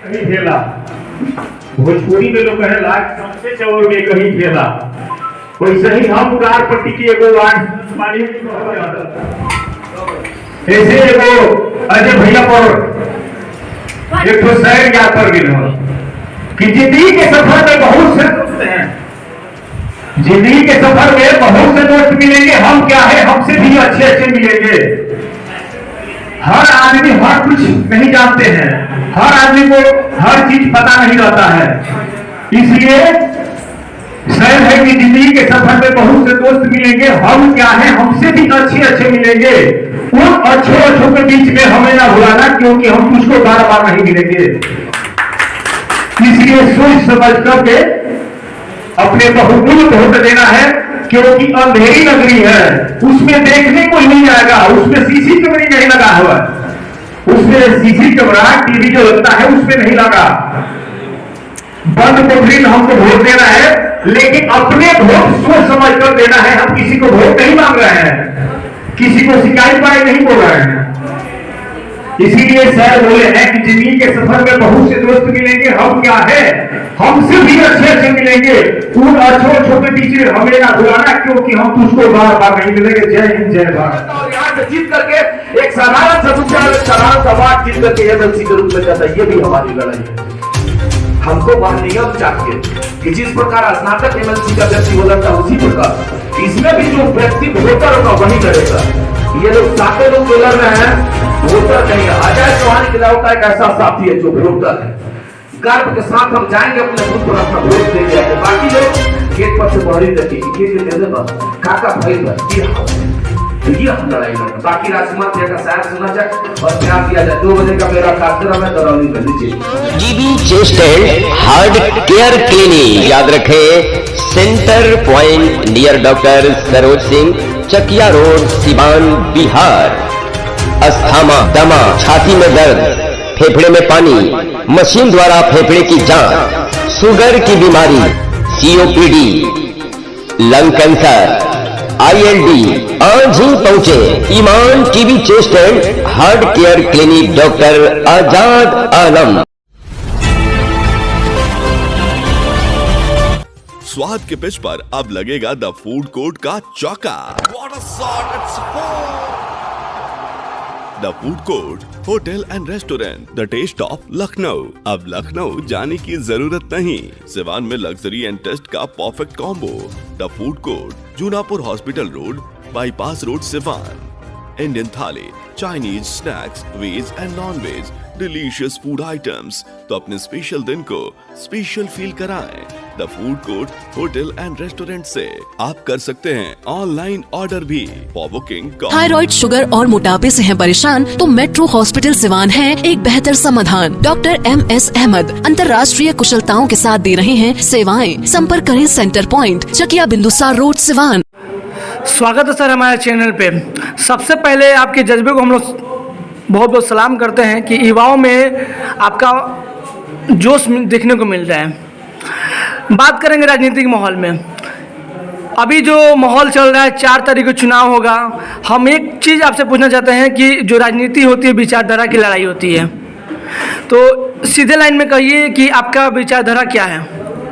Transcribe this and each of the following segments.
कहीं खेला, भोजपुरी में लोग कहेला सबसे चौर में कहीं खेला, वैसे ही हम उड़ार पट्टी की एगो वाणी ऐसे एगो अजय भैया पर एक तो शायर याद कर गए कि जिंदगी के सफर में बहुत से दोस्त हैं, जिंदगी के सफर में बहुत से दोस्त मिलेंगे, हम क्या है हमसे भी अच्छे अच्छे मिलेंगे। हर आदमी हर कुछ नहीं जानते हैं, हर आदमी को हर चीज पता नहीं रहता है, इसलिए शायद है कि जिंदगी के सफर में बहुत से दोस्त मिलेंगे, हम क्या है हमसे भी अच्छे अच्छे मिलेंगे। उन अच्छों के बीच में हमें ना भुलाना, क्योंकि हम तुझको बार बार नहीं मिलेंगे। इसलिए सोच समझ करके अपने बहुमूल्य वोट देना है, क्योंकि अंधेरी नगरी है, उसमें देखने को नहीं आएगा, उसमें सीसी कैमरा नहीं लगा हुआ, उसमें सीसी कैमरा टीवी जो लगता है उसमें नहीं लगा। बंद कोठरी में हमको वोट देना है, लेकिन अपने वोट सोच समझ कर देना है। हम किसी को वोट नहीं मांग रहे हैं, किसी को शिकायत पाए नहीं बोल रहे हैं। इसीलिए सर बोले हैं कि जिंदगी के सफर में बहुत से दोस्त मिलेंगे, हम क्या है हमसे भी अच्छे अच्छे मिलेंगे। उन अच्छों के बीच में हमें ना भुलाना, क्योंकि हम तुझको बार बार नहीं मिलेंगे। जय हिंद जय भारत। और यहाँ से जीत करके एक साधारण साधारण सवाल जीत करके एमएलसी के रूप में जाता है, ये भी हमारी लड़ाई है। हमको वह नियम चाहिए कि जिस प्रकार स्नातक एमएलसी का व्यक्ति हो जाता है, उसी प्रकार इसमें भी जो व्यक्ति वोटर होगा वही लड़ेगा। ये लोग सातों लोग लड़ रहे हैं, वोटर नहीं है। अजय चौहान खिलाफ का एक ऐसा साथी है जो वोटर है, गर्व के साथ हम जाएंगे अपने बूथ पर अपना वोट दे दिया। बाकी लोग गेट पर से बाहरी देखेंगे के दे दे बस काका भाई बस ये हम लड़ाई लड़। बाकी राजकुमार जी का शायद सुना जाए और ध्यान दिया जाए। 2 बजे का मेरा कार्यक्रम है दरौली में। लीजिए GB chest and heart care clinic, याद रखें centre point near doctor Saroj Singh, Chakia road, Siwan, Bihar. Asthma, दमा, छाती में दर्द, फेफड़े में पानी, मशीन द्वारा फेफड़े की जांच, शुगर की बीमारी, सीओपीडी, लंग कैंसर, ILD, आज ही पहुंचे Iman TB chest and heart care clinic, doctor Azad Alam. स्वाद के पिच पर अब लगेगा द फूड कोर्ट का चौका। The food court hotel and restaurant, the taste of Lucknow. अब लखनऊ जाने की जरूरत नहीं, सिवान में लग्जरी एंड टेस्ट का perfect combo. The food court, Junapur hospital road, bypass road, Siwan. Indian thali, Chinese snacks, veg and non veg, delicious food items, तो अपने special दिन को स्पेशल फील कराएं। The food court hotel and restaurant से आप कर सकते हैं ऑनलाइन ऑर्डर भी। फॉर बुकिंग थायराइड, शुगर और मोटापे से हैं परेशान तो मेट्रो हॉस्पिटल सिवान है एक बेहतर समाधान। डॉक्टर MS अहमद अंतर्राष्ट्रीय कुशलताओं के साथ दे रहे हैं सेवाएं। संपर्क करें centre point, Chakia Bindusar road, Siwan. स्वागत है सर हमारे चैनल पे। सबसे पहले आपके जज्बे को हम लोग बहुत बहुत सलाम करते हैं कि युवाओं में आपका जोश देखने को मिल रहा है। बात करेंगे राजनीतिक माहौल में। अभी जो माहौल चल रहा है, 4 तारीख को चुनाव होगा। हम एक चीज़ आपसे पूछना चाहते हैं कि जो राजनीति होती है विचारधारा की लड़ाई होती है, तो सीधे लाइन में कहिए कि आपका विचारधारा क्या है।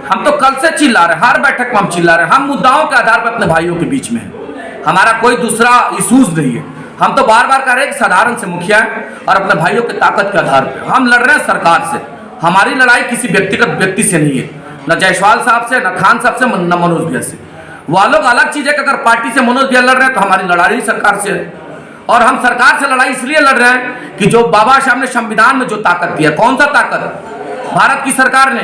हम तो कल से चिल्ला रहे हैं, हर बैठक में हम चिल्ला रहे हैं। हम मुद्दाओं के आधार पर अपने भाइयों के बीच में हैं, हमारा कोई दूसरा इशूज नहीं है। हम तो बार बार कह रहे हैं कि साधारण से मुखिया और अपने भाइयों की ताकत के आधार पर हम लड़ रहे हैं सरकार से। हमारी लड़ाई किसी व्यक्तिगत व्यक्ति से नहीं है, न जायसवाल साहब से, न खान साहब से, न मनोज भैया से। वह लोग अलग चीज है कि अगर पार्टी से मनोज भैया लड़ रहे हैं तो हमारी लड़ाई सरकार से है। और हम सरकार से लड़ाई इसलिए लड़ रहे हैं कि जो बाबा साहब ने संविधान में जो ताकत दी है, कौन सा ताकत? भारत की सरकार ने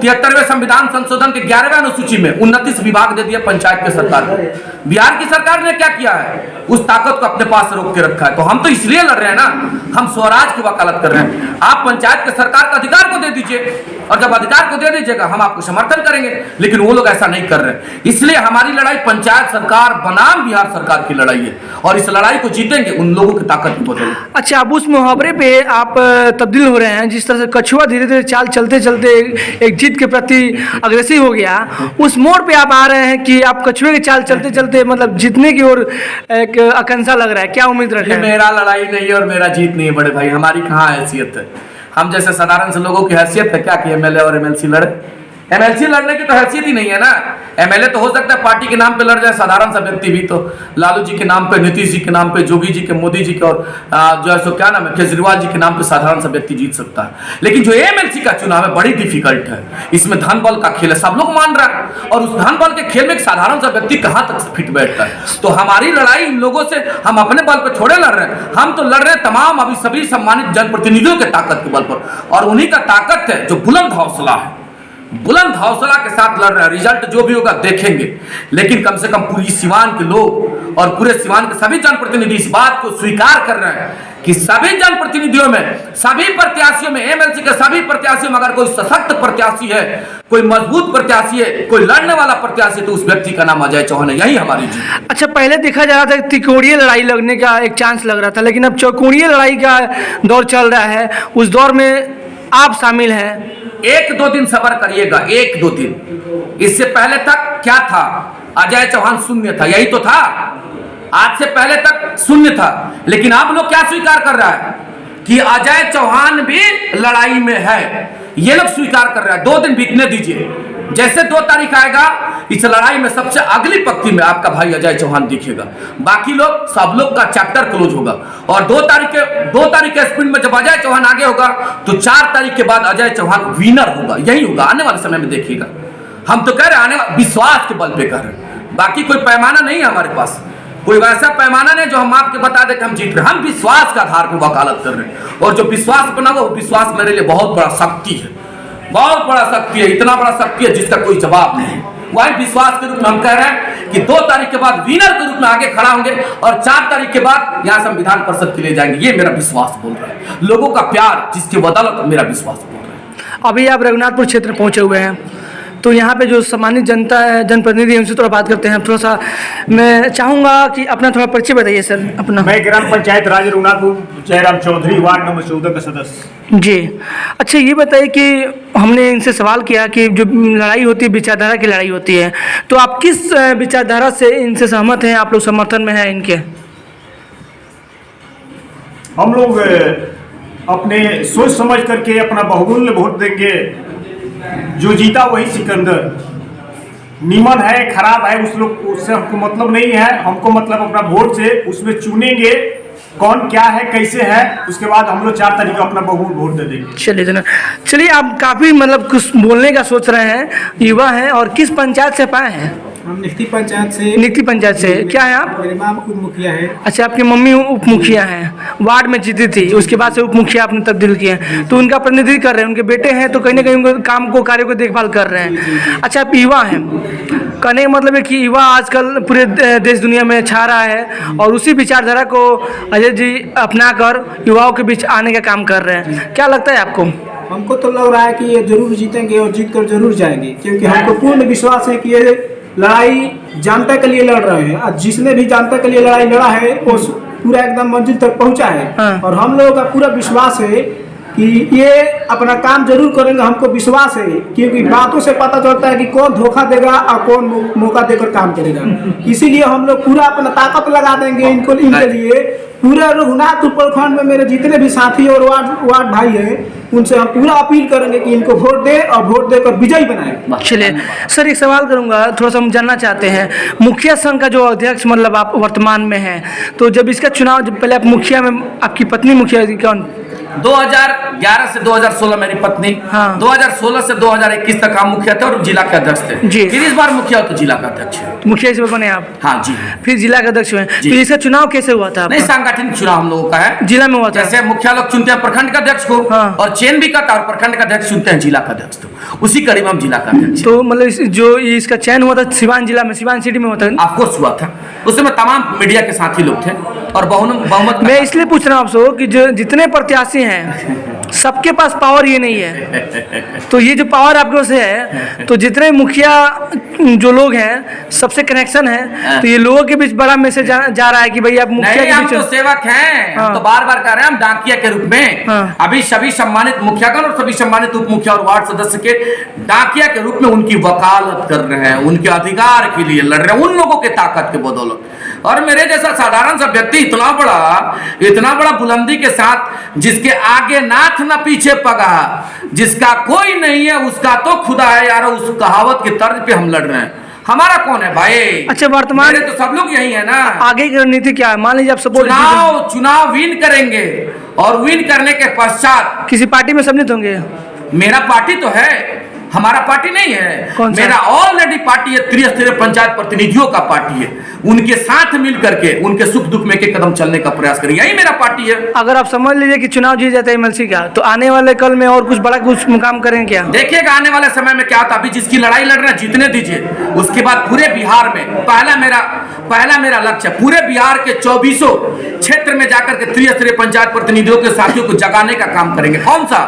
73वें संविधान संशोधन के 11वें अनुसूची में 29 विभाग दे दिया पंचायत के सरकार को। बिहार की सरकार ने क्या किया है? उस ताकत को अपने पास रोक के रखा है। तो हम तो इसलिए लड़ रहे हैं ना, हम स्वराज की वकालत कर रहे हैं। आप पंचायत के सरकार का अधिकार को दे दीजिए, और जब अधिकार को दे दीजिएगा हम आपको समर्थन करेंगे, लेकिन वो लोग ऐसा नहीं कर रहे। इसलिए हमारी लड़ाई पंचायत सरकार बनाम बिहार सरकार की लड़ाई है, और इस लड़ाई को जीतेंगे उन लोगों की ताकत की बदौलत। अच्छा, अब उस मुहावरे पे आप तब्दील हो रहे हैं, जिस तरह से कछुआ धीरे धीरे चाल चलते चलते एक जीत के प्रति अग्रेसिव हो गया, उस मोड़ पे आप आ रहे हैं कि आप कछुए की चाल चलते चलते मतलब जीतने की ओर एक आकांक्षा लग रहा है। क्या उम्मीद रखते हैं? मेरा लड़ाई नहीं है और मेरा जीत नहीं है बड़े भाई, हमारी कहाँ हैसियत है। हम जैसे साधारण से लोगों की हैसियत है क्या कि एमएलए और एमएलसी लड़े? एमएलसी लड़ने की तो हैसियत ही नहीं है ना। एमएलए तो हो सकता है पार्टी के नाम पे लड़ जाए, साधारण सा व्यक्ति भी तो लालू जी के नाम पे, नीतीश जी के नाम पे, योगी जी के, मोदी जी के और जो है सो क्या नाम है, केजरीवाल जी के नाम पे साधारण सा व्यक्ति जीत सकता है। लेकिन जो एमएलसी का चुनाव है बड़ी डिफिकल्ट है, इसमें धन बल का खेल है, सब लोग मान रहा है। और उस धन बल के खेल में एक साधारण सा व्यक्ति कहां तक फिट बैठता है? तो हमारी लड़ाई इन लोगों से हम अपने बल पे थोड़े लड़ रहे हैं, हम तो लड़ रहे हैं तमाम अभी सभी सम्मानित जनप्रतिनिधियों के ताकत के बल पर, और उन्हीं का ताकत है जो बुलंद हौसला है, बुलंद हौसला के साथ लड़ रहे हैं। रिजल्ट जो भी होगा देखेंगे, लेकिन कम से कम पूरी सीवान के लोग और पूरे सीवान के सभी जनप्रतिनिधि इस बात को स्वीकार कर रहे हैं कि सभी जनप्रतिनिधियों में, सभी प्रत्याशियों में, एमएलसी के सभी प्रत्याशियों में अगर कोई सशक्त प्रत्याशी है, कोई मजबूत प्रत्याशी है, कोई लड़ने वाला प्रत्याशी, तो उस व्यक्ति का नाम अजय चौहान है। यही हमारी जीत। अच्छा, पहले देखा जा रहा था त्रिकोणीय लड़ाई लगने का एक चांस लग रहा था, लेकिन अब चौकोणीय लड़ाई का दौर चल रहा है। उस दौर में आप शामिल हैं। 1-2 दिन सब्र करिएगा, 1-2 दिन। इससे पहले तक क्या था? अजय चौहान शून्य था, यही तो था। आज से पहले तक शून्य था, लेकिन अब लोग क्या स्वीकार कर रहा है कि अजय चौहान भी लड़ाई में है। ये लोग स्वीकार कर रहा है। 2 दिन बीतने दीजिए, जैसे 2 तारीख आएगा इस लड़ाई में सबसे अगली पंक्ति में आपका भाई अजय चौहान दिखेगा। बाकी लोग, सब लोग का चैप्टर क्लोज होगा। और 2 तारीख के स्प्रिंट में जब अजय चौहान आगे होगा तो 4 तारीख के बाद अजय चौहान विनर होगा। यही होगा आने वाले समय में, देखिएगा। हम तो कह रहे हैं आने वाले विश्वास के बल पे कह रहे हैं, बाकी कोई पैमाना नहीं है हमारे पास, कोई वैसा पैमाना नहीं जो हम आपके बता दे कि हम जीत रहे हैं। हम विश्वास के आधार पर वकालत कर रहे हैं, और जो विश्वास बना वो विश्वास मेरे लिए बहुत बड़ा शक्ति है, बहुत बड़ा शक्ति है, इतना बड़ा शक्ति है जिसका कोई जवाब नहीं है। वही विश्वास के रूप में हम कह रहे हैं कि 2 तारीख के बाद विनर के रूप में आगे खड़ा होंगे, और 4 तारीख के बाद यहाँ से हम विधान परिषद के लिए जाएंगे। ये मेरा विश्वास बोल रहा है, लोगों का प्यार जिसके बदौलत मेरा विश्वास बोल रहा है। अभी आप रघुनाथपुर क्षेत्र पहुंचे हुए हैं, तो यहाँ पे जो सम्मानित जनता है, जनप्रतिनिधि, उनसे थोड़ा बात करते हैं। थोड़ा सा मैं चाहूँगा कि अपना थोड़ा परिचय बताइए सर अपना। मैं ग्राम पंचायत राज रघुनाथपुर जयराम चौधरी, वार्ड नंबर 14 का सदस्य। जी, अच्छा, ये बताइए कि हमने इनसे सवाल किया कि जो लड़ाई होती है विचारधारा की लड़ाई होती है, तो आप किस विचारधारा से इनसे सहमत हैं? आप लोग समर्थन में हैं इनके? हम लोग अपने सोच समझ करके अपना बहुमूल्य वोट देंगे। जो जीता वही सिकंदर। नीमन है खराब है उससे हमको मतलब नहीं है, हमको मतलब अपना वोट से उसमें चुनेंगे कौन क्या है कैसे है, उसके बाद हम लोग 4 तारीख को अपना बहुमूल्य वोट दे देंगे। चलिए जनाब, चलिए, आप काफ़ी मतलब कुछ बोलने का सोच रहे हैं, युवा हैं, और किस पंचायत से पाए हैं? हम निकटी पंचायत से। निकटी पंचायत से क्या है आप? मेरे माँ उप मुखिया है। अच्छा, आपकी मम्मी उप मुखिया हैं, वार्ड में जीती थी, उसके बाद से उप मुखिया आपने तब्दील किए हैं, तो उनका प्रतिनिधि कर रहे हैं, उनके बेटे हैं, तो कहीं ना कहीं उनके काम को, कार्य को देखभाल कर रहे हैं। अच्छा, आप युवा हैं, कहने का मतलब है कि युवा आजकल पूरे देश दुनिया में छा रहा है, और उसी विचारधारा को अजय जी अपना कर युवाओं के बीच आने का काम कर रहे हैं। क्या लगता है आपको? हमको तो लग रहा है कि ये जरूर जीतेंगे और जीत कर जरूर जाएंगे, क्योंकि हमको पूर्ण विश्वास है कि ये लड़ाई जनता के लिए लड़ रहे हैं, और जिसने भी जनता के लिए लड़ाई लड़ा है वो पूरा एकदम मंजिल तक पहुंचा है। हाँ। और हम लोगों का पूरा विश्वास है कि ये अपना काम जरूर करेंगे। हमको विश्वास है, क्योंकि बातों से पता चलता है कि कौन धोखा देगा और कौन मौका देकर काम करेगा। इसीलिए हम लोग पूरा अपना ताकत लगा देंगे इनके लिए। पूरे रघुनाथपुर प्रखंड में मेरे जितने भी साथी और वार्ड भाई हैं, उनसे हम पूरा अपील करेंगे कि इनको वोट दे और वोट देकर विजयी बनाएं। चलिए सर, एक सवाल करूंगा, थोड़ा सा हम जानना चाहते हैं, मुखिया संघ का जो अध्यक्ष मतलब आप वर्तमान में हैं, तो जब इसका चुनाव, जब पहले आप मुखिया में, आपकी पत्नी मुखिया थी कौन? 2011 से 2016 मेरी पत्नी। हाँ। 2016 से 2021 तक हम मुखिया थे और जिला के अध्यक्ष थे जी। फिर इस बार मुखिया तो जिला का अध्यक्ष है। मुखिया इस बार बने आप? हाँ जी। फिर जिला का अध्यक्ष हुए। जी। तो इसका चुनाव कैसे हुआ था? नहीं, सांगठनिक चुनाव हम लोगों का है, जिला में हुआ था। जैसे मुखिया लोग चुनते हैं प्रखंड का अध्यक्ष को, हाँ। और चेन भी करता है, और प्रखंड का अध्यक्ष चुनते हैं जिला का अध्यक्ष, तो उसी करीब हम जिला का अध्यक्ष। तो मतलब जो इसका चयन हुआ था सिवान जिला में, सिवान सिटी में हुआ था? ऑफकोर्स हुआ था, उस समय तमाम मीडिया के साथी लोग थे, और बहुमत। मैं इसलिए पूछ रहा हूँ आपसे कि जो जितने प्रत्याशी हैं सबके पास पावर ये नहीं है, तो ये जो पावर आपके पास है, तो जितने मुखिया जो लोग हैं सबसे कनेक्शन है, तो ये लोगों के बीच बड़ा मैसेज जा रहा है कि भाई आप मुखिया के बीच। हम तो सेवक हैं। हाँ। हम तो बार बार कह रहे हैं, हम डाकिया के रूप में। हाँ। अभी सभी सम्मानित मुखियागण और सभी सम्मानित उप मुखिया और वार्ड सदस्य के डाकिया के रूप में उनकी वकालत कर रहे हैं, उनके अधिकार के लिए लड़ रहे हैं, उन लोगों के ताकत के बदौलत। और मेरे जैसा साधारण सा व्यक्ति इतना बड़ा बुलंदी के साथ, जिसके आगे नाथ न पीछे पगा, जिसका कोई नहीं है उसका तो खुदा है यार, उस कहावत के तर्ज पे हम लड़ रहे हैं। हमारा कौन है भाई? अच्छा, वर्तमान तो सब लोग यही है ना। आगे की रणनीति क्या है? मान लीजिए आप सपोर्ट चुनाव विन करेंगे और विन करने के पश्चात किसी पार्टी में सम्मिलित होंगे। मेरा पार्टी तो है, हमारा पार्टी नहीं है। कौन सा? मेरा ऑलरेडी पार्टी है, त्रिस्तरीय पंचायत प्रतिनिधियों का पार्टी है। उनके साथ मिल करके उनके सुख दुख में एक कदम चलने का प्रयास करें, यही मेरा पार्टी है। अगर आप समझ लीजिए कि चुनाव जीत जाता है एमएलसी का, तो आने वाले कल में और कुछ बड़ा कुछ काम करेंगे क्या? देखिएगा आने वाले समय में क्या होता है। अभी जिसकी लड़ाई लड़ रहे हैं जीतने दीजिए, उसके बाद पूरे बिहार में पहला मेरा लक्ष्य है पूरे बिहार के 24 क्षेत्र में जाकर के त्रिस्तरीय पंचायत प्रतिनिधियों के साथियों को जगाने का काम करेंगे। कौन सा?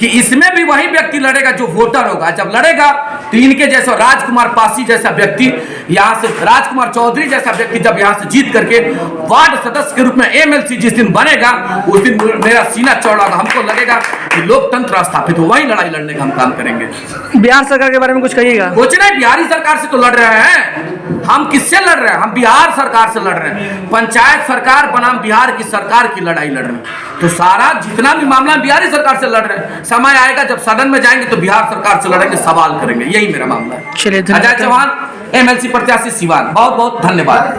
कि इसमें भी वही व्यक्ति लड़ेगा जो वोटर होगा। जब लड़ेगा तो इनके जैसा राजकुमार पासी जैसा व्यक्ति, यहाँ से राजकुमार चौधरी जैसा व्यक्ति जब यहाँ से जीत करके वार्ड सदस्य के रूप में एमएलसी जिस दिन बनेगा, उस दिन मेरा सीना चौड़ा होगा। हमको लगेगा कि लोकतंत्र स्थापित हो, वही लड़ाई लड़ने का हम काम करेंगे। बिहार सरकार के बारे में कुछ कहिएगा। कुछ नहीं, बिहारी सरकार से तो लड़ रहे हैं। हम किससे लड़ रहे हैं? हम बिहार सरकार से लड़ रहे हैं। पंचायत सरकार बनाम बिहार की सरकार की लड़ाई लड़ रहे हैं। तो सारा जितना भी मामला बिहारी सरकार से लड़ रहे हैं। समय आएगा जब सदन में जाएंगे तो बिहार सरकार से लड़ेंगे, सवाल करेंगे, यही मेरा मामला है। चलिए, अजय चौहान, एमएलसी प्रत्याशी सिवान। बहुत बहुत धन्यवाद।